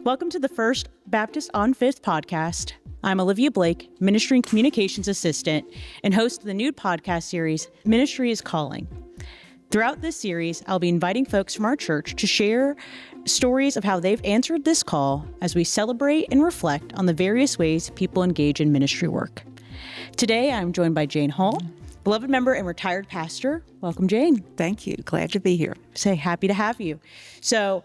Welcome to the First Baptist on Fifth podcast. I'm Olivia Blake, Ministry and Communications Assistant, and host of the new podcast series, Ministry is Calling. Throughout this series, I'll be inviting folks from our church to share stories of how they've answered this call as we celebrate and reflect on the various ways people engage in ministry work. Today, I'm joined by Jane Hall, beloved member and retired pastor. Welcome, Jane. Thank you. Glad to be here. Say happy to have you. So,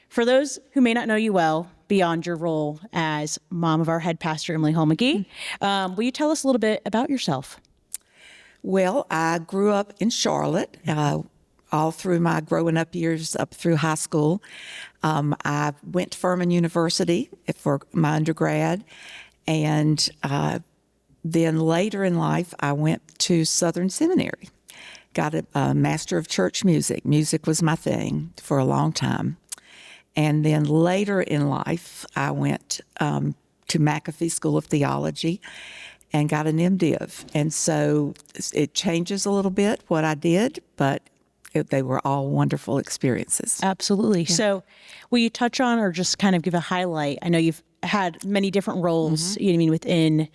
for those who may not know you well, beyond your role as mom of our head pastor, Emily Hall McGee, will you tell us a little bit about yourself? Well, I grew up in Charlotte all through my growing up years up through high school. I went to Furman University for my undergrad, and then later in life, I went to Southern Seminary, got a Master of Church Music. Music was my thing for a long time. And then later in life, I went to McAfee School of Theology and got an MDiv. And so it changes a little bit what I did, but they were all wonderful experiences. Absolutely. Yeah. So will you touch on or just kind of give a highlight? I know you've had many different roles, within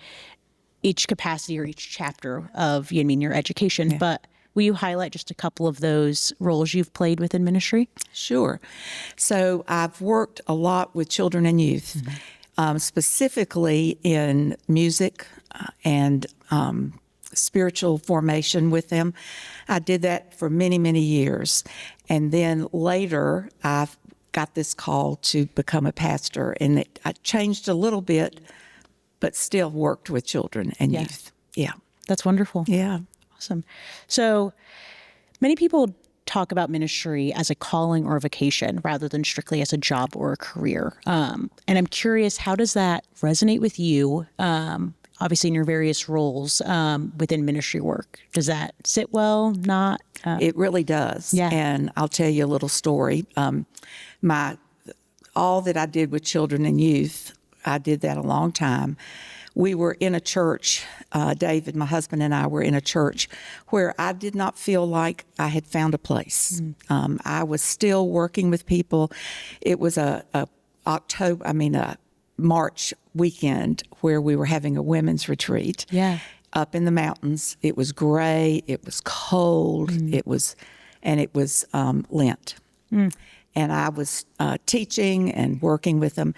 each capacity or each chapter of, your education, but will you highlight just a couple of those roles you've played within ministry? Sure. So I've worked a lot with children and youth, specifically in music and spiritual formation with them. I did that for many, many years. And then later, I got this call to become a pastor, and I changed a little bit, but still worked with children and youth. Yeah. That's wonderful. Yeah. Awesome. So many people talk about ministry as a calling or a vocation rather than strictly as a job or a career. And I'm curious, how does that resonate with you, obviously in your various roles within ministry work? Does that sit well, not? It really does. Yeah. And I'll tell you a little story. All that I did with children and youth, I did that a long time. We were in a church, David, my husband, and I were in a church where I did not feel like I had found a place. I was still working with people. It was a March weekend where we were having a women's retreat up in the mountains. It was gray, it was cold, it was Lent. And I was teaching and working with them.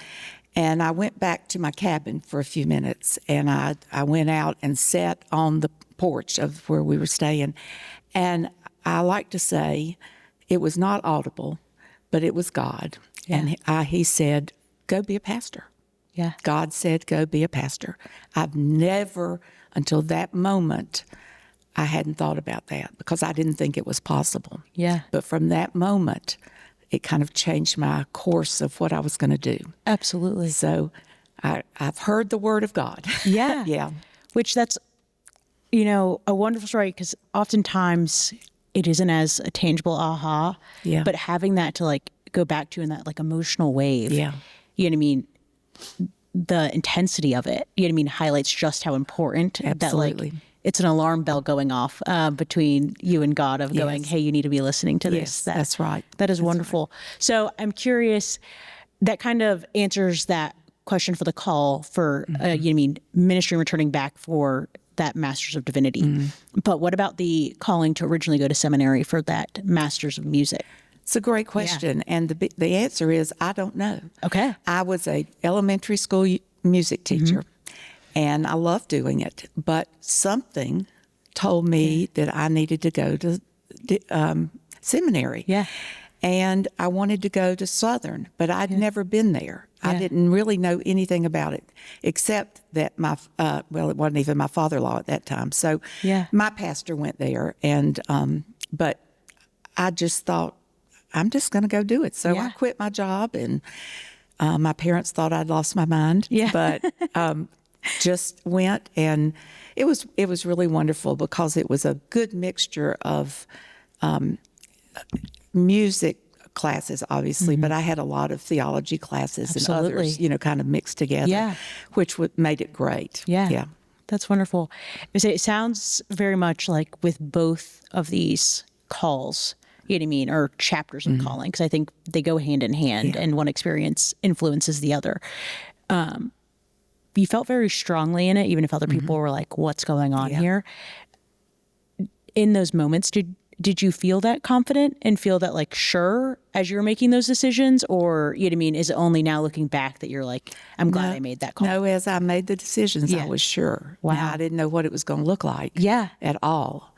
And I went back to my cabin for a few minutes, and I went out and sat on the porch of where we were staying. And I like to say it was not audible, but it was God. Yeah. And he said, go be a pastor. Yeah. God said, go be a pastor. I've never, until that moment, I hadn't thought about that because I didn't think it was possible. Yeah. But from that moment, it kind of changed my course of what I was going to do. Absolutely. So I've heard the word of God. Yeah. Yeah. Which that's, a wonderful story because oftentimes it isn't as a tangible aha. Yeah. But having that to go back to in that emotional wave. Yeah. You know what I mean? The intensity of it, highlights just how important Absolutely. that it's an alarm bell going off between you and God of going, hey, you need to be listening to this. Yes, that's right. That is wonderful. Right. So I'm curious, that kind of answers that question for the call for, ministry returning back for that Master's of Divinity. But what about the calling to originally go to seminary for that Master's of Music? It's a great question. Yeah. And the answer is, I don't know. Okay. I was a elementary school music teacher. And I loved doing it, but something told me that I needed to go to seminary. Yeah. And I wanted to go to Southern, but I'd never been there. Yeah. I didn't really know anything about it, except that it wasn't even my father-in-law at that time. So my pastor went there, and but I just thought, I'm just going to go do it. So I quit my job, and my parents thought I'd lost my mind. Yeah. But just went, and it was really wonderful because it was a good mixture of music classes, obviously, but I had a lot of theology classes and others, kind of mixed together, which made it great. Yeah. That's wonderful. It sounds very much like with both of these calls, you know what I mean, or chapters of calling, because I think they go hand in hand and one experience influences the other. You felt very strongly in it, even if other people were like, what's going on here? In those moments, did you feel that confident and feel that like sure as you were making those decisions, or you know what I mean, is it only now looking back that you're like, I'm glad I made that call? No, as I made the decisions, I was sure. Wow. Now, I didn't know what it was going to look like at all.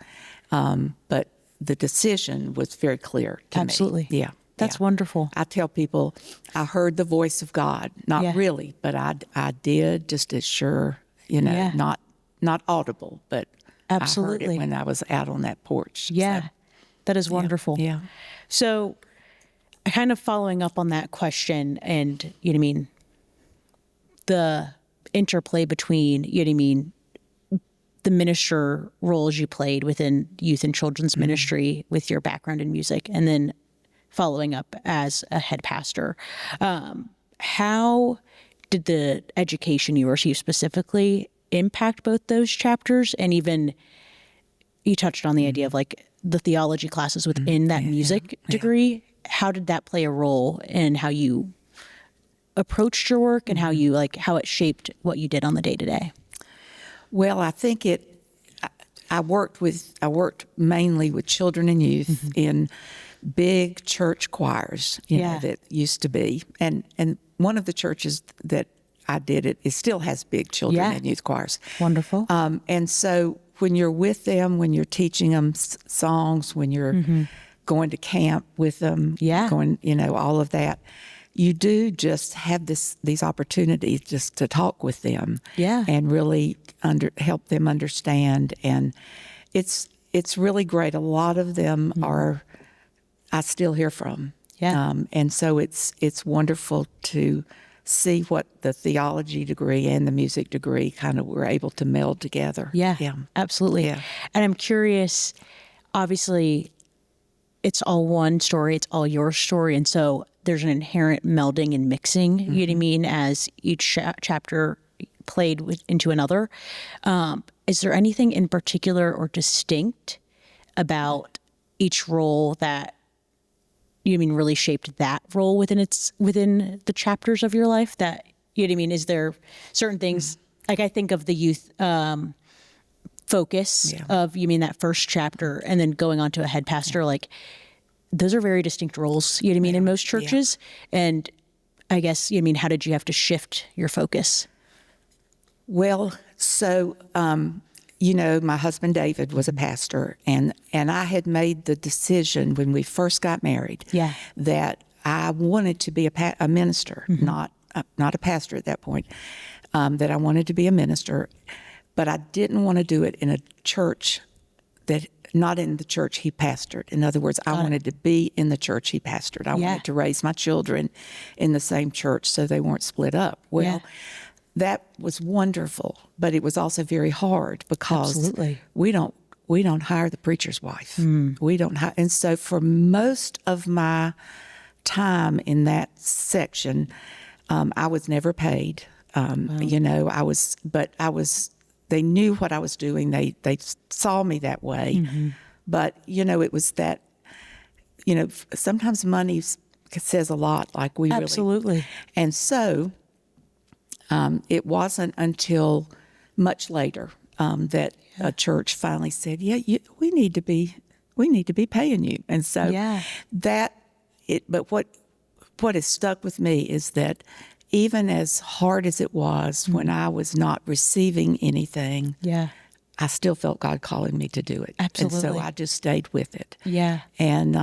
But the decision was very clear to Absolutely. me. Yeah. That's wonderful. I tell people I heard the voice of God, not really, but I did just as sure, not audible, but Absolutely. I heard it when I was out on that porch. Yeah. So, that is wonderful. Yeah. So kind of following up on that question and, you know what I mean, the interplay between, you know what I mean, the minister roles you played within youth and children's ministry with your background in music, and then following up as a head pastor. How did the education you received specifically impact both those chapters? And even you touched on the idea of like the theology classes within that music degree. How did that play a role in how you approached your work and how you how it shaped what you did on the day to day? Well, I think I worked mainly with children and youth in big church choirs, you know, that used to be. And one of the churches that I did it still has big children and youth choirs. Wonderful. And so when you're with them, when you're teaching them songs, when you're going to camp with them, going, all of that, you do just have these opportunities just to talk with them and really help them understand. And it's really great. A lot of them I still hear from. And so it's wonderful to see what the theology degree and the music degree kind of were able to meld together. Yeah, absolutely. Yeah. And I'm curious, obviously, it's all one story. It's all your story. And so there's an inherent melding and mixing, you know what I mean, as each chapter played into another. Is there anything in particular or distinct about each role that you mean really shaped that role within the chapters of your life? That, you know what I mean? Is there certain things, like I think of the youth focus of, you mean that first chapter, and then going on to a head pastor, like those are very distinct roles, you know what I mean, in most churches. And I guess, you know what I mean, how did you have to shift your focus? Well, so, my husband David was a pastor, and I had made the decision when we first got married that I wanted to be a minister, not a pastor at that point, that I wanted to be a minister, but I didn't want to do it in a church not in the church he pastored. In other words, I wanted to be in the church he pastored. I wanted to raise my children in the same church so they weren't split up. Well, that was wonderful, but it was also very hard because we don't hire the preacher's wife. We don't hire, and so for most of my time in that section, I was never paid. They knew what I was doing. They saw me that way, but it was that. Sometimes money says a lot. Like we really, and so. It wasn't until much later that a church finally said, we need to be paying you. And so but what has stuck with me is that even as hard as it was when I was not receiving anything, I still felt God calling me to do it. Absolutely. And so I just stayed with it. Yeah. And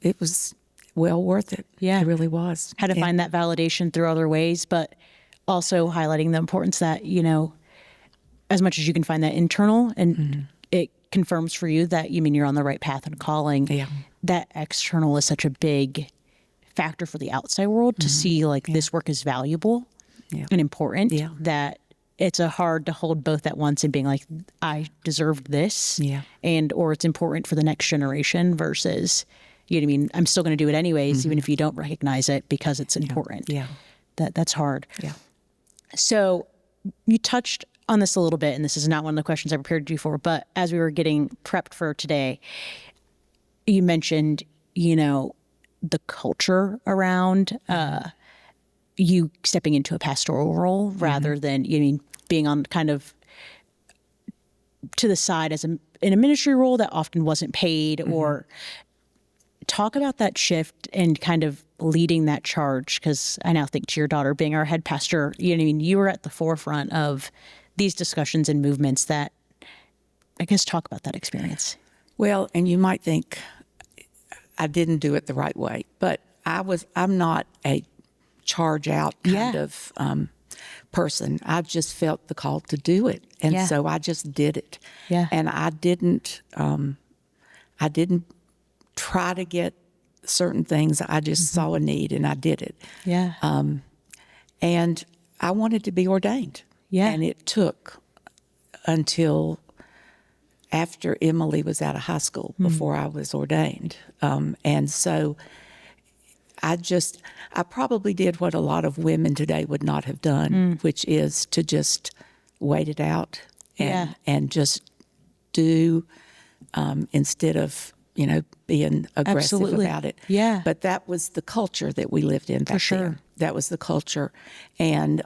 it was well worth it. Yeah. It really was. Had to find that validation through other ways, but also highlighting the importance that, as much as you can find that internal and it confirms for you that you're on the right path and calling, that external is such a big factor for the outside world to see this work is valuable and important, that it's hard to hold both at once and being like, I deserved this or it's important for the next generation versus, I'm still going to do it anyways, even if you don't recognize it because it's important. That's hard. So you touched on this a little bit, and this is not one of the questions I prepared you for, but as we were getting prepped for today, you mentioned the culture around you stepping into a pastoral role rather than being on kind of to the side in a ministry role that often wasn't paid, or talk about that shift and kind of leading that charge. Because I now think to your daughter being our head pastor, you were at the forefront of these discussions and movements that, I guess, talk about that experience. Well, and you might think I didn't do it the right way, but I'm not a charge out kind of person. I just felt the call to do it. And so I just did it. Yeah. And I didn't try to get certain things. I just saw a need and I did it. Yeah. And I wanted to be ordained. Yeah. And it took until after Emily was out of high school before I was ordained. And so I probably did what a lot of women today would not have done, which is to just wait it out and just do instead of, being aggressive about it. Yeah. But that was the culture that we lived in back then. That was the culture. And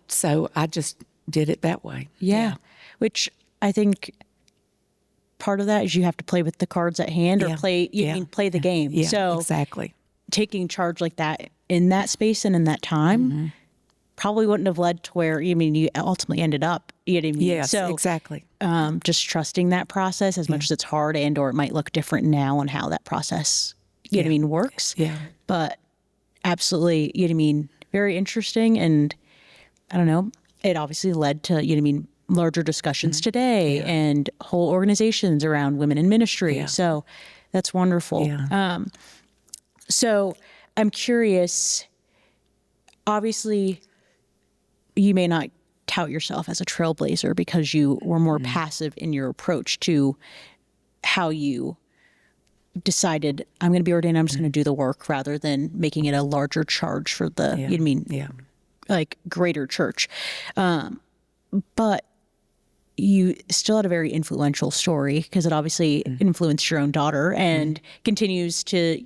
so I just did it that way. Yeah. Which I think part of that is you have to play with the cards at hand or play the game. Yeah, so exactly. Taking charge like that in that space and in that time probably wouldn't have led to where, you ultimately ended up. You know what I mean? Yes, so, exactly. Just trusting that process as much as it's hard or it might look different now on how that process, works. Yeah. But absolutely, very interesting. And I don't know, it obviously led to, larger discussions today and whole organizations around women in ministry. Yeah. So that's wonderful. Yeah. So I'm curious, obviously you may not tout yourself as a trailblazer because you were more passive in your approach to how you decided, I'm going to be ordained, I'm just going to do the work rather than making it a larger charge for the, like greater church. But you still had a very influential story because it obviously influenced your own daughter and continues to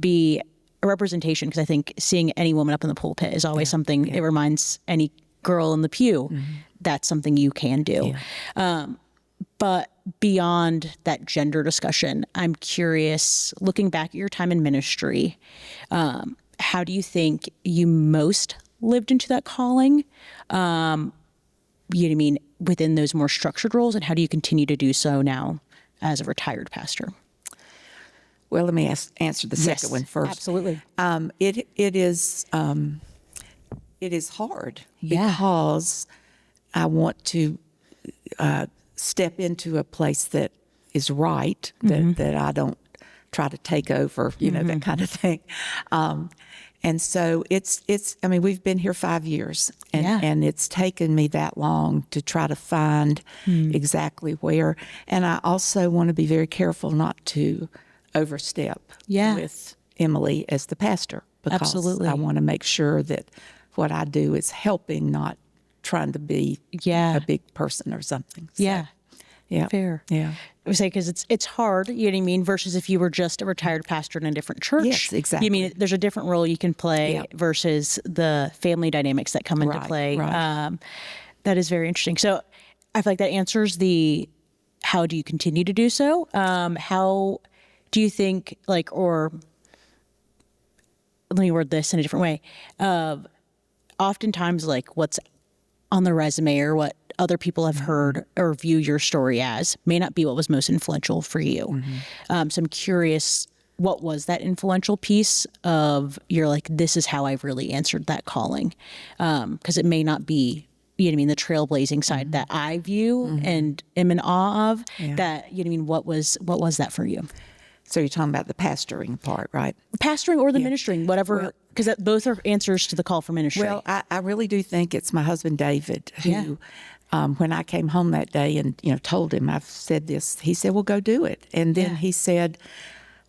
be a representation. Because I think seeing any woman up in the pulpit is always something, it reminds any girl in the pew that's something you can do. But beyond that gender discussion, I'm curious, looking back at your time in ministry, how do you think you most lived into that calling? Within those more structured roles, and how do you continue to do so now as a retired pastor? Well, let me answer the second one first. Absolutely. It is hard because I want to step into a place that is right, that I don't try to take over, that kind of thing. And so we've been here 5 years and it's taken me that long to try to find exactly where. And I also want to be very careful not to overstep with Emily as the pastor, because I want to make sure that what I do is helping, not trying to be a big person or something. So, fair. Yeah. I would say because it's hard, you know what I mean, versus if you were just a retired pastor in a different church. Yes, exactly. You mean there's a different role you can play versus the family dynamics that come into play. Right. That is very interesting. So I feel like that answers the how do you continue to do so? How do you think, or let me word this in a different way. Oftentimes, what's on the resume or what other people have heard or view your story as may not be what was most influential for you. So I'm curious, what was that influential piece of you're this is how I've really answered that calling? Because it may not be, the trailblazing side that I view and am in awe of. That, what was that for you? So you're talking about the pastoring part, right? Pastoring or the ministering, whatever, because both are answers to the call for ministry. Well, I really do think it's my husband, David, who, when I came home that day and, told him, I've said this, he said, well, go do it. And then he said,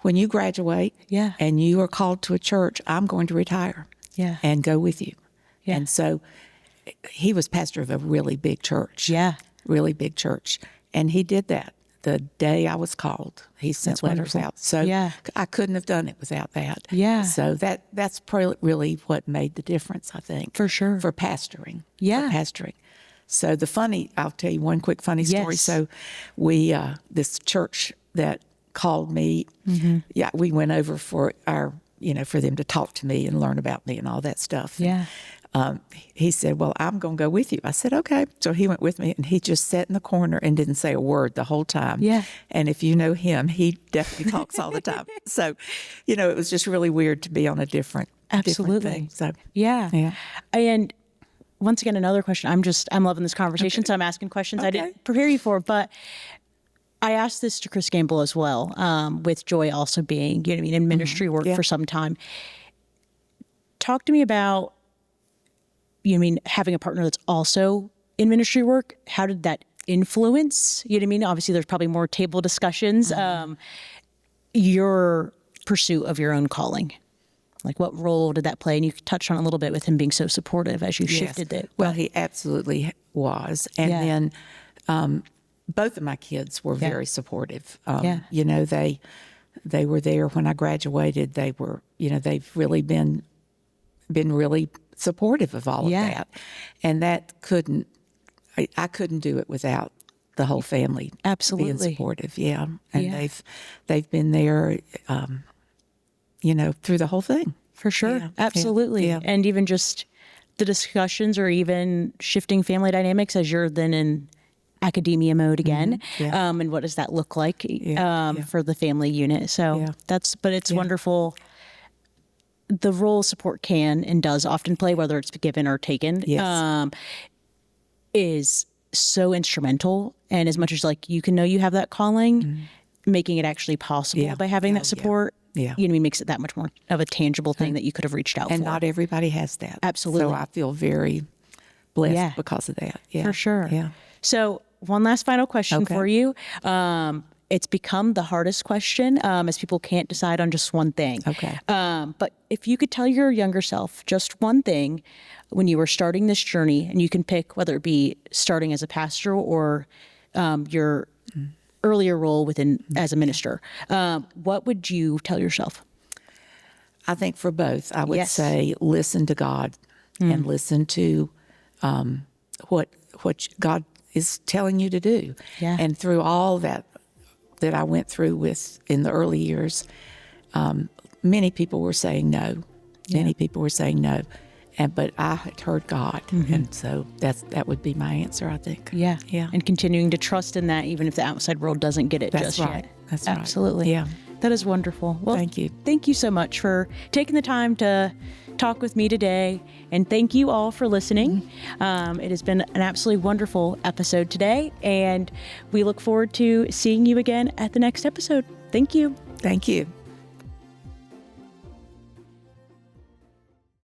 when you graduate and you are called to a church, I'm going to retire and go with you. And so he was pastor of a really big church. Really big church. And he did that. the day I was called, he sent That's letters wonderful. out. So Yeah. I couldn't have done it without that. Yeah. So that's really what made the difference, I think. For sure. For pastoring. Yeah. For pastoring. So I'll tell you one quick funny story. Yes. So we, this church that called me, we went over for for them to talk to me and learn about me and all that stuff. Yeah. He said, well, I'm going to go with you. I said, okay. So he went with me, and he just sat in the corner and didn't say a word the whole time. Yeah. And if you know him, he definitely talks all the time. So, it was just really weird to be on a different thing. So, Yeah. And once again, another question. I'm loving this conversation, so I'm asking questions I didn't prepare you for, but I asked this to Chris Gamble as well, with Joy also being, in ministry work for some time. Talk to me about, having a partner that's also in ministry work. How did that influence, Obviously, there's probably more table discussions, your pursuit of your own calling. Like, what role did that play? And you touched on it a little bit with him being so supportive as you shifted it. Well, he absolutely was. And then both of my kids were very supportive. They were there when I graduated. They were, they've really been really supportive of all of that. And that I couldn't do it without the whole family being supportive. Yeah. And they've been there, through the whole thing. For sure. Yeah. Absolutely. Yeah. And even just the discussions or even shifting family dynamics as you're then in academia mode again. And what does that look like for the family unit? So but it's wonderful. The role support can and does often play, whether it's given or taken, is so instrumental. And as much as you can know you have that calling, making it actually possible by having that support, makes it that much more of a tangible thing that you could have reached out for. And not everybody has that. Absolutely. So I feel very blessed because of that. Yeah. For sure. Yeah. So one last final question for you. It's become the hardest question as people can't decide on just one thing. Okay. But if you could tell your younger self just one thing when you were starting this journey, and you can pick whether it be starting as a pastor or your earlier role within as a minister, what would you tell yourself? I think for both, I would say listen to God and listen to what God is telling you to do. Yeah. And through all that I went through in the early years, many people were saying no. Many people were saying no. But I had heard God. And so that would be my answer, I think. Yeah. Yeah. And continuing to trust in that, even if the outside world doesn't get it just yet. That's right. Absolutely. Yeah. That is wonderful. Well, thank you. Thank you so much for taking the time to talk with me today. And thank you all for listening. It has been an absolutely wonderful episode today. And we look forward to seeing you again at the next episode. Thank you. Thank you.